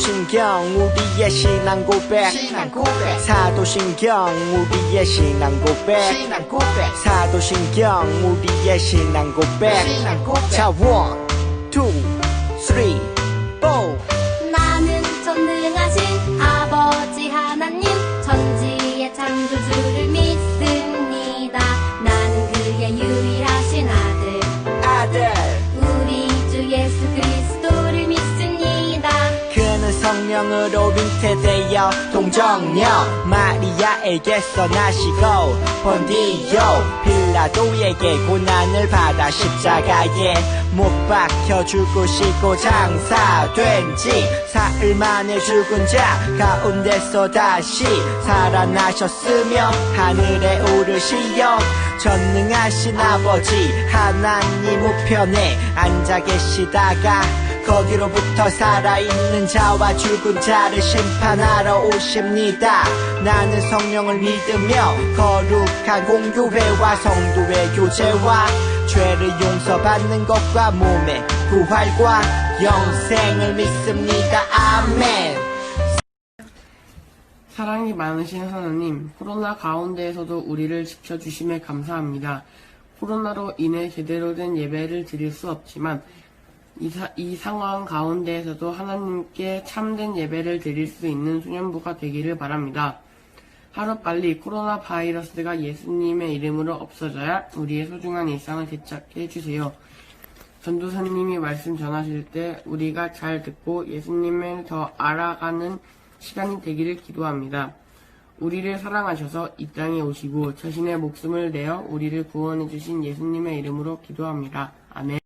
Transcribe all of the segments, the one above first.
사도신경 우리의 신앙 고백 사도신경 우리의 신앙 고백 사도신경 우리의 신앙 고백 자 1, 2, 3, 4 나는 전능하신 아버지 하나님 천지의 창조주를 믿습니다. 나는 그의 유일하신 아들 우리 주 예수 그리스도를 믿습니다. 그는 성령으로 잉태되어 동정녀 마리아에게서 나시고 본디오 빌라도에게 고난을 받아 십자가에 못 박혀 죽으시고 장사된 지 사흘 만에 죽은 자 가운데서 다시 살아나셨으며 하늘에 오르시어 전능하신 아버지 하나님 우편에 앉아 계시다가 거기로부터 살아있는 자와 죽은 자를 심판하러 오십니다. 나는 성령을 믿으며 거룩한 공교회와 성도의 교제와 죄를 용서받는 것과 몸의 부활과 영생을 믿습니다. 아멘. 사랑이 많으신 하나님, 코로나 가운데에서도 우리를 지켜주심에 감사합니다. 코로나로 인해 제대로 된 예배를 드릴 수 없지만 이 상황 가운데에서도 하나님께 참된 예배를 드릴 수 있는 수년부가 되기를 바랍니다. 하루빨리 코로나 바이러스가 예수님의 이름으로 없어져야 우리의 소중한 일상을 되찾게 해주세요. 전도사님이 말씀 전하실 때 우리가 잘 듣고 예수님을 더 알아가는 시간이 되기를 기도합니다. 우리를 사랑하셔서 이 땅에 오시고 자신의 목숨을 내어 우리를 구원해 주신 예수님의 이름으로 기도합니다. 아멘.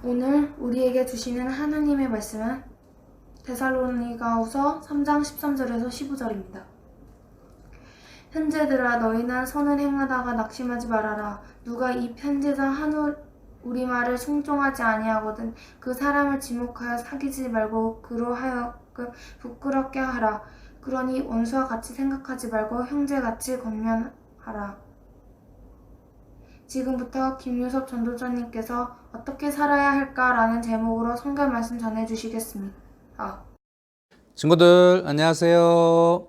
오늘 우리에게 주시는 하나님의 말씀은 데살로니가후서 3장 13절에서 15절입니다. 형제들아 너희는 선을 행하다가 낙심하지 말아라. 누가 이 편지에서 한 우리말을 순종하지 아니하거든 그 사람을 지목하여 사귀지 말고 그로 하여금 부끄럽게 하라. 그러니 원수와 같이 생각하지 말고 형제같이 권면하라. 지금부터 김유섭 전도사님께서 어떻게 살아야 할까라는 제목으로 성경 말씀 전해주시겠습니다. 친구들 안녕하세요.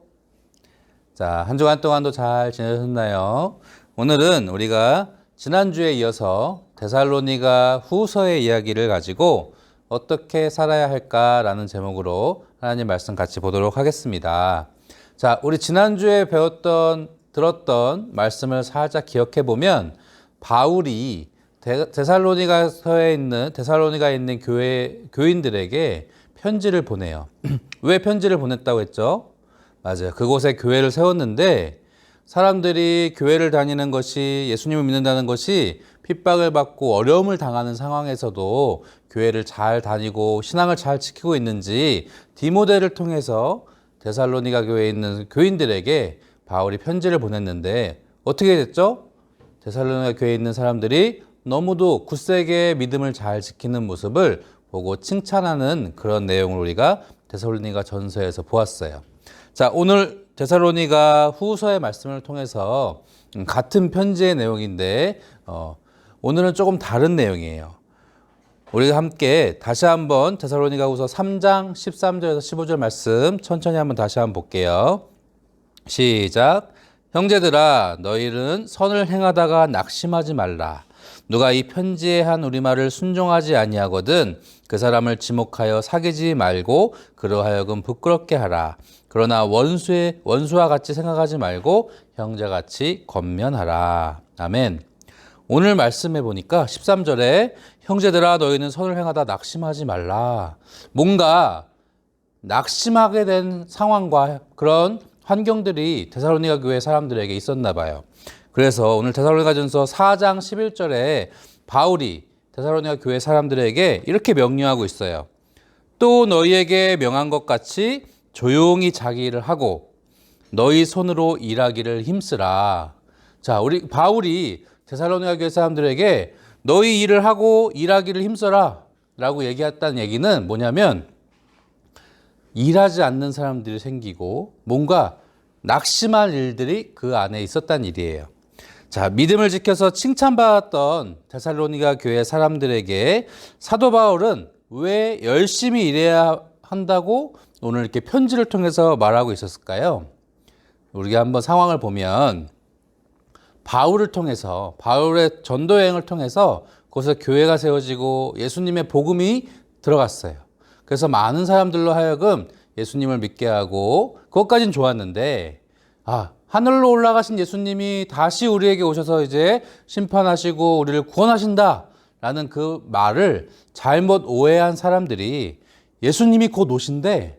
자, 한 주간 동안도 잘 지내셨나요? 오늘은 우리가 지난주에 이어서 데살로니가 후서의 이야기를 가지고 어떻게 살아야 할까라는 제목으로 하나님 말씀 같이 보도록 하겠습니다. 자, 우리 지난주에 들었던 말씀을 살짝 기억해 보면 바울이 데살로니가에 있는 교인들에게 편지를 보내요. 왜 편지를 보냈다고 했죠? 맞아요. 그곳에 교회를 세웠는데 사람들이 교회를 다니는 것이, 예수님을 믿는다는 것이 핍박을 받고 어려움을 당하는 상황에서도 교회를 잘 다니고 신앙을 잘 지키고 있는지 디모데를 통해서 데살로니가 교회에 있는 교인들에게 바울이 편지를 보냈는데 어떻게 됐죠? 데살로니가 교회에 있는 사람들이 너무도 굳세게 믿음을 잘 지키는 모습을 보고 칭찬하는 그런 내용을 우리가 데살로니가 전서에서 보았어요. 자, 오늘 데살로니가 후서의 말씀을 통해서 같은 편지의 내용인데 오늘은 조금 다른 내용이에요. 우리가 함께 다시 한번 데살로니가 후서 3장 13절에서 15절 말씀 천천히 한번 다시 한번 볼게요. 시작. 형제들아, 너희는 선을 행하다가 낙심하지 말라. 누가 이 편지에 한 우리말을 순종하지 아니하거든 그 사람을 지목하여 사귀지 말고 그로 하여금 부끄럽게 하라. 그러나 원수와 같이 생각하지 말고 형제같이 권면하라. 아멘. 오늘 말씀해 보니까 13절에 형제들아 너희는 선을 행하다 낙심하지 말라. 뭔가 낙심하게 된 상황과 그런 환경들이 데살로니가 교회 사람들에게 있었나 봐요. 그래서 오늘 데살로니가전서 4장 11절에 바울이 데살로니가 교회 사람들에게 이렇게 명령하고 있어요. 또 너희에게 명한 것 같이 조용히 자기 일을 하고 너희 손으로 일하기를 힘쓰라. 자, 우리 바울이 데살로니가 교회 사람들에게 너희 일을 하고 일하기를 힘써라 라고 얘기했다는 얘기는 뭐냐면 일하지 않는 사람들이 생기고 뭔가 낙심할 일들이 그 안에 있었다는 일이에요. 자, 믿음을 지켜서 칭찬받았던 데살로니가 교회 사람들에게 사도 바울은 왜 열심히 일해야 한다고 오늘 이렇게 편지를 통해서 말하고 있었을까요? 우리가 한번 상황을 보면 바울을 통해서, 바울의 전도 여행을 통해서 거기서 교회가 세워지고 예수님의 복음이 들어갔어요. 그래서 많은 사람들로 하여금 예수님을 믿게 하고 그것까진 좋았는데 하늘로 올라가신 예수님이 다시 우리에게 오셔서 이제 심판하시고 우리를 구원하신다라는 그 말을 잘못 오해한 사람들이 예수님이 곧 오신대.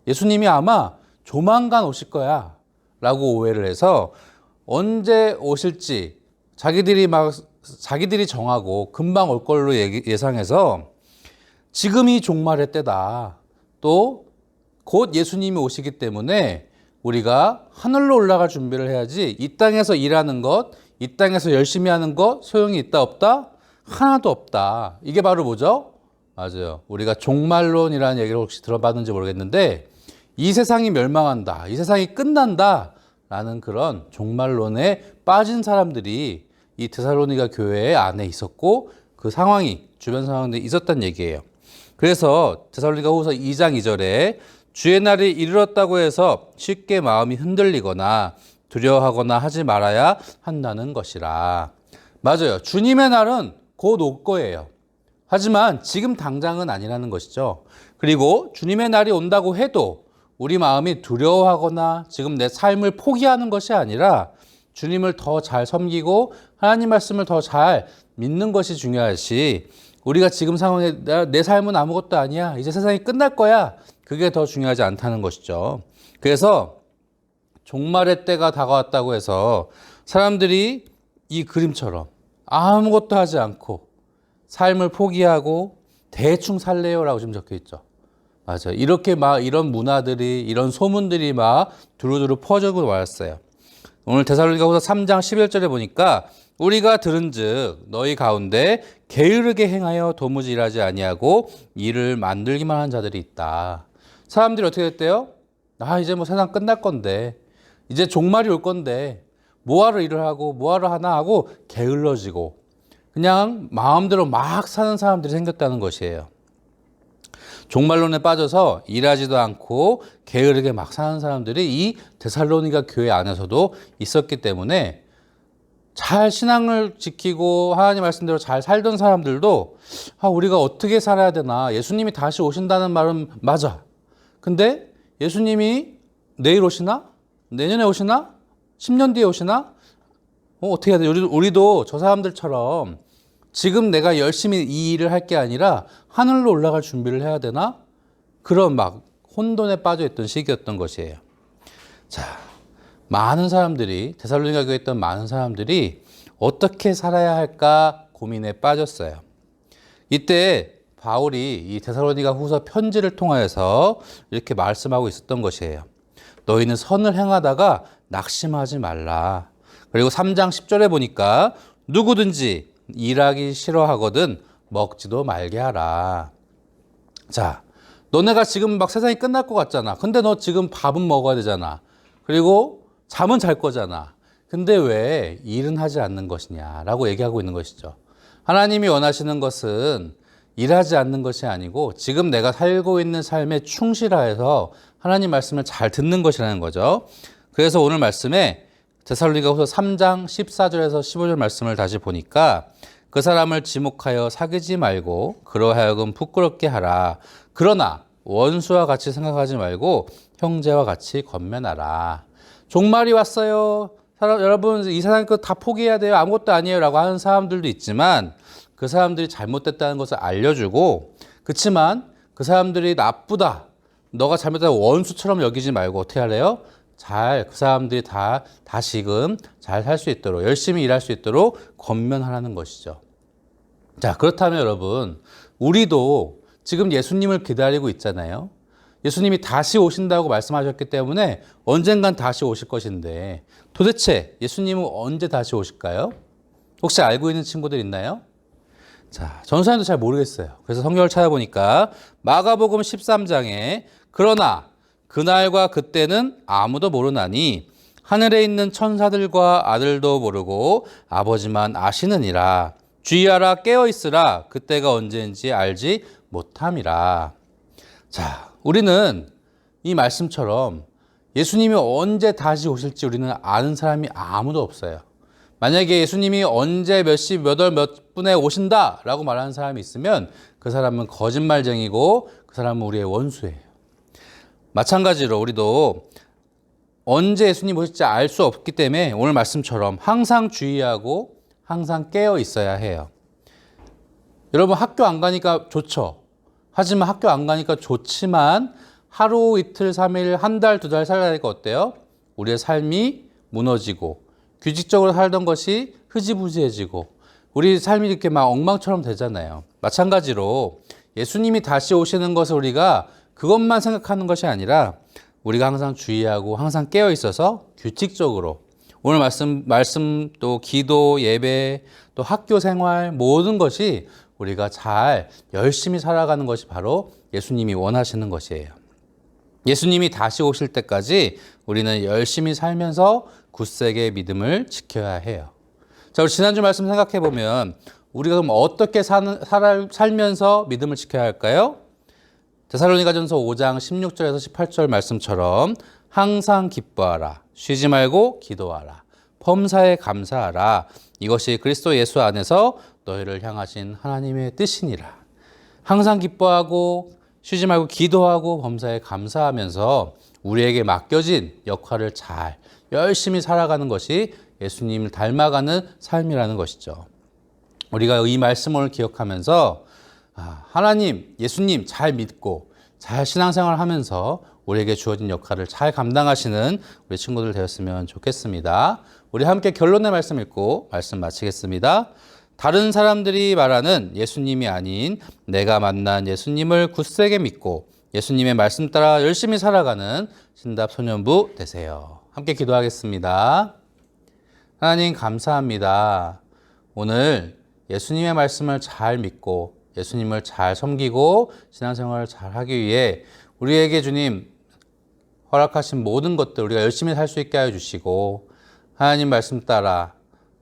예수님이 아마 조만간 오실 거야 라고 오해를 해서 언제 오실지 자기들이 정하고 금방 올 걸로 예상해서 지금이 종말의 때다. 또 곧 예수님이 오시기 때문에 우리가 하늘로 올라갈 준비를 해야지 이 땅에서 일하는 것, 이 땅에서 열심히 하는 것 소용이 있다 없다? 하나도 없다. 이게 바로 뭐죠? 맞아요. 우리가 종말론이라는 얘기를 혹시 들어봤는지 모르겠는데 이 세상이 멸망한다. 이 세상이 끝난다. 라는 그런 종말론에 빠진 사람들이 이 데살로니가 교회 안에 있었고 그 상황이 주변 상황들이 있었다는 얘기예요. 그래서 데살로니가 후서 2장 2절에 주의 날이 이르렀다고 해서 쉽게 마음이 흔들리거나 두려워하거나 하지 말아야 한다는 것이라. 맞아요. 주님의 날은 곧 올 거예요. 하지만 지금 당장은 아니라는 것이죠. 그리고 주님의 날이 온다고 해도 우리 마음이 두려워하거나 지금 내 삶을 포기하는 것이 아니라 주님을 더 잘 섬기고 하나님 말씀을 더 잘 믿는 것이 중요하지 우리가 지금 상황에 내 삶은 아무것도 아니야. 이제 세상이 끝날 거야. 그게 더 중요하지 않다는 것이죠. 그래서 종말의 때가 다가왔다고 해서 사람들이 이 그림처럼 아무것도 하지 않고 삶을 포기하고 대충 살래요라고 지금 적혀 있죠. 맞아요. 이렇게 이런 문화들이, 이런 소문들이 두루두루 퍼져고 말았어요. 오늘 데살로니가후서 3장 11절에 보니까 우리가 들은즉 너희 가운데 게으르게 행하여 도무지 일하지 아니하고 일을 만들기만 하는 자들이 있다. 사람들이 어떻게 됐대요? 이제 세상 끝날 건데, 이제 종말이 올 건데, 뭐하러 일을 하고 뭐하러 하나 하고 게을러지고 그냥 마음대로 막 사는 사람들이 생겼다는 것이에요. 종말론에 빠져서 일하지도 않고 게으르게 막 사는 사람들이 이 데살로니가 교회 안에서도 있었기 때문에 잘 신앙을 지키고 하나님 말씀대로 잘 살던 사람들도 우리가 어떻게 살아야 되나, 예수님이 다시 오신다는 말은 맞아. 근데 예수님이 내일 오시나? 내년에 오시나? 10년 뒤에 오시나? 어떻게 해야 돼? 우리도 저 사람들처럼 지금 내가 열심히 이 일을 할 게 아니라 하늘로 올라갈 준비를 해야 되나? 그런 막 혼돈에 빠져 있던 시기였던 것이에요. 자, 많은 사람들이, 데살로니가 교회에 있던 많은 사람들이 어떻게 살아야 할까 고민에 빠졌어요. 이때 바울이 이 데살로니가 후서 편지를 통하여서 이렇게 말씀하고 있었던 것이에요. 너희는 선을 행하다가 낙심하지 말라. 그리고 3장 10절에 보니까 누구든지 일하기 싫어하거든 먹지도 말게 하라. 자, 너네가 지금 막 세상이 끝날 것 같잖아. 근데 너 지금 밥은 먹어야 되잖아. 그리고 잠은 잘 거잖아. 근데 왜 일은 하지 않는 것이냐라고 얘기하고 있는 것이죠. 하나님이 원하시는 것은 일하지 않는 것이 아니고 지금 내가 살고 있는 삶에 충실하여서 하나님 말씀을 잘 듣는 것이라는 거죠. 그래서 오늘 말씀에 데살로니가후서 3장 14절에서 15절 말씀을 다시 보니까 그 사람을 지목하여 사귀지 말고 그로 하여금 부끄럽게 하라. 그러나 원수와 같이 생각하지 말고 형제와 같이 권면하라. 종말이 왔어요. 여러분 이 세상 거 다 포기해야 돼요. 아무것도 아니에요 라고 하는 사람들도 있지만 그 사람들이 잘못됐다는 것을 알려주고, 그렇지만 그 사람들이 나쁘다, 너가 잘못했다 원수처럼 여기지 말고 어떻게 하래요? 잘 그 사람들이 다시금 잘 살 수 있도록 열심히 일할 수 있도록 권면하라는 것이죠. 자, 그렇다면 여러분 우리도 지금 예수님을 기다리고 있잖아요. 예수님이 다시 오신다고 말씀하셨기 때문에 언젠간 다시 오실 것인데 도대체 예수님은 언제 다시 오실까요? 혹시 알고 있는 친구들 있나요? 자, 전사님도 잘 모르겠어요. 그래서 성경을 찾아보니까 마가복음 13장에 그러나 그날과 그때는 아무도 모르나니 하늘에 있는 천사들과 아들도 모르고 아버지만 아시느니라. 주의하라, 깨어있으라. 그때가 언제인지 알지 못함이라. 자, 우리는 이 말씀처럼 예수님이 언제 다시 오실지 우리는 아는 사람이 아무도 없어요. 만약에 예수님이 언제 몇 시, 몇 월, 몇 분에 오신다 라고 말하는 사람이 있으면 그 사람은 거짓말쟁이고 그 사람은 우리의 원수예요. 마찬가지로 우리도 언제 예수님 오실지 알 수 없기 때문에 오늘 말씀처럼 항상 주의하고 항상 깨어 있어야 해요. 여러분 학교 안 가니까 좋죠. 하지만 학교 안 가니까 좋지만 하루 이틀 3일 한 달 두 달 살아가니까 어때요? 우리의 삶이 무너지고 규칙적으로 살던 것이 흐지부지해지고 우리 삶이 이렇게 막 엉망처럼 되잖아요. 마찬가지로 예수님이 다시 오시는 것을 우리가 그것만 생각하는 것이 아니라 우리가 항상 주의하고 항상 깨어 있어서 규칙적으로 오늘 말씀 또 기도, 예배, 또 학교 생활 모든 것이 우리가 잘 열심히 살아가는 것이 바로 예수님이 원하시는 것이에요. 예수님이 다시 오실 때까지 우리는 열심히 살면서 굳세게 믿음을 지켜야 해요. 자, 우리 지난주 말씀 생각해 보면 우리가 그럼 어떻게 살면서 믿음을 지켜야 할까요? 데살로니가전서 5장 16절에서 18절 말씀처럼 항상 기뻐하라, 쉬지 말고 기도하라, 범사에 감사하라. 이것이 그리스도 예수 안에서 너희를 향하신 하나님의 뜻이니라. 항상 기뻐하고 쉬지 말고 기도하고 범사에 감사하면서 우리에게 맡겨진 역할을 잘 열심히 살아가는 것이 예수님을 닮아가는 삶이라는 것이죠. 우리가 이 말씀을 기억하면서 하나님, 예수님 잘 믿고 잘 신앙생활을 하면서 우리에게 주어진 역할을 잘 감당하시는 우리 친구들 되었으면 좋겠습니다. 우리 함께 결론의 말씀 읽고 말씀 마치겠습니다. 다른 사람들이 말하는 예수님이 아닌 내가 만난 예수님을 굳세게 믿고 예수님의 말씀 따라 열심히 살아가는 신답 소년부 되세요. 함께 기도하겠습니다. 하나님 감사합니다. 오늘 예수님의 말씀을 잘 믿고 예수님을 잘 섬기고 신앙생활을 잘 하기 위해 우리에게 주님 허락하신 모든 것들 우리가 열심히 살 수 있게 하여 주시고 하나님 말씀 따라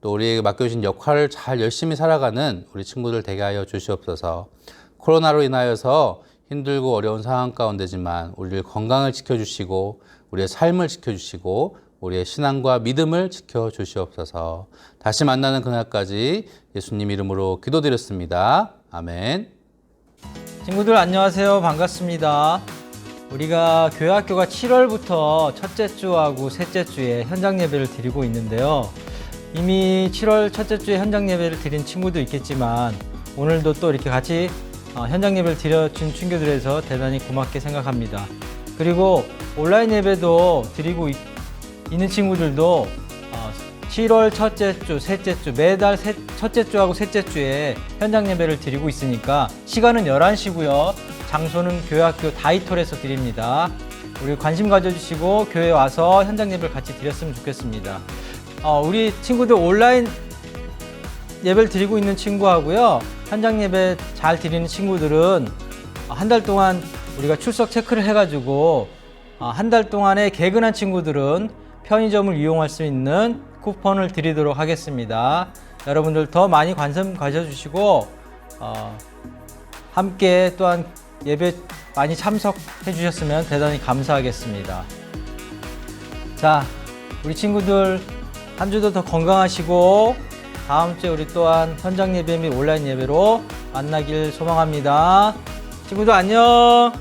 또 우리에게 맡겨주신 역할을 잘 열심히 살아가는 우리 친구들 되게 하여 주시옵소서. 코로나로 인하여서 힘들고 어려운 상황 가운데지만 우리를 건강을 지켜주시고 우리의 삶을 지켜주시고 우리의 신앙과 믿음을 지켜주시옵소서. 다시 만나는 그날까지 예수님 이름으로 기도드렸습니다. 아멘. 친구들 안녕하세요. 반갑습니다. 우리가 교회학교가 7월부터 첫째 주하고 셋째 주에 현장 예배를 드리고 있는데요. 이미 7월 첫째 주에 현장 예배를 드린 친구도 있겠지만 오늘도 또 이렇게 같이 현장 예배를 드려준 친구들에서 대단히 고맙게 생각합니다. 그리고 온라인 예배도 드리고 있는 친구들도 7월 첫째 주, 셋째 주, 매달 첫째 주하고 셋째 주에 현장 예배를 드리고 있으니까 시간은 11시고요. 장소는 교회학교 다이톨에서 드립니다. 우리 관심 가져주시고 교회에 와서 현장 예배를 같이 드렸으면 좋겠습니다. 우리 친구들 온라인 예배를 드리고 있는 친구하고요. 현장 예배 잘 드리는 친구들은 한 달 동안 우리가 출석 체크를 해가지고 한 달 동안에 개근한 친구들은 편의점을 이용할 수 있는 쿠폰을 드리도록 하겠습니다. 여러분들 더 많이 관심 가져주시고 함께 또한 예배 많이 참석해 주셨으면 대단히 감사하겠습니다. 자, 우리 친구들 한 주도 더 건강하시고 다음 주에 우리 또한 현장 예배 및 온라인 예배로 만나길 소망합니다. 친구들 안녕.